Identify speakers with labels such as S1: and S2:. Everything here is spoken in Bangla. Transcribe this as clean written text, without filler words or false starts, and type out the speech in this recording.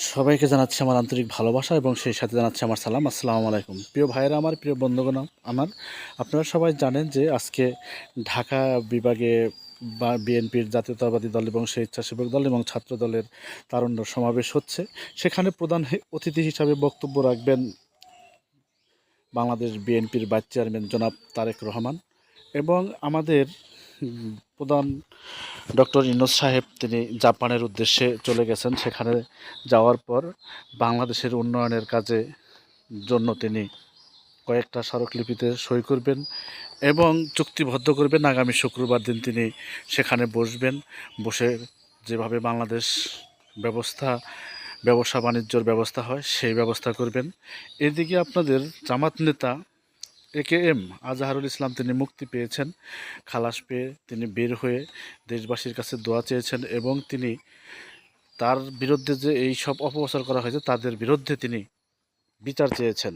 S1: সবাইকে জানাচ্ছি আমার আন্তরিক ভালোবাসা এবং সেই সাথে জানাচ্ছি আমার সালাম। আসসালামু আলাইকুম। প্রিয় ভাইয়েরা আমার, প্রিয় বন্ধুগণ আমার, আপনারা সবাই জানেন যে আজকে ঢাকা বিভাগে বা বিএনপির জাতীয়তাবাদী দল এবং স্বেচ্ছাসেবক দল এবং ছাত্র দলের তারুণ্য সমাবেশ হচ্ছে। সেখানে প্রধান অতিথি হিসাবে বক্তব্য রাখবেন বাংলাদেশ বিএনপির ভাইস চেয়ারম্যান জনাব তারেক রহমান এবং আমাদের প্রধান ডক্টর ইউনূস সাহেব তিনি জাপানের উদ্দেশ্যে চলে গেছেন। সেখানে যাওয়ার পর বাংলাদেশের উন্নয়নের কাজে জন্য তিনি কয়েকটা স্মারকলিপিতে সই করবেন এবং চুক্তিবদ্ধ করবেন। আগামী শুক্রবার দিন তিনি সেখানে বসবেন, বসে যেভাবে বাংলাদেশ ব্যবসা বাণিজ্যর ব্যবস্থা হয় সেই ব্যবস্থা করবেন। এদিকে আপনাদের জামাত নেতা AKM আজহারুল ইসলাম তিনি মুক্তি পেয়েছেন, খালাস পেয়ে তিনি বের হয়ে দেশবাসীর কাছে দোয়া চেয়েছেন এবং তিনি তার বিরুদ্ধে যে এই সব অপপ্রচার করা হয়েছে তাদের বিরুদ্ধে তিনি বিচার চেয়েছেন।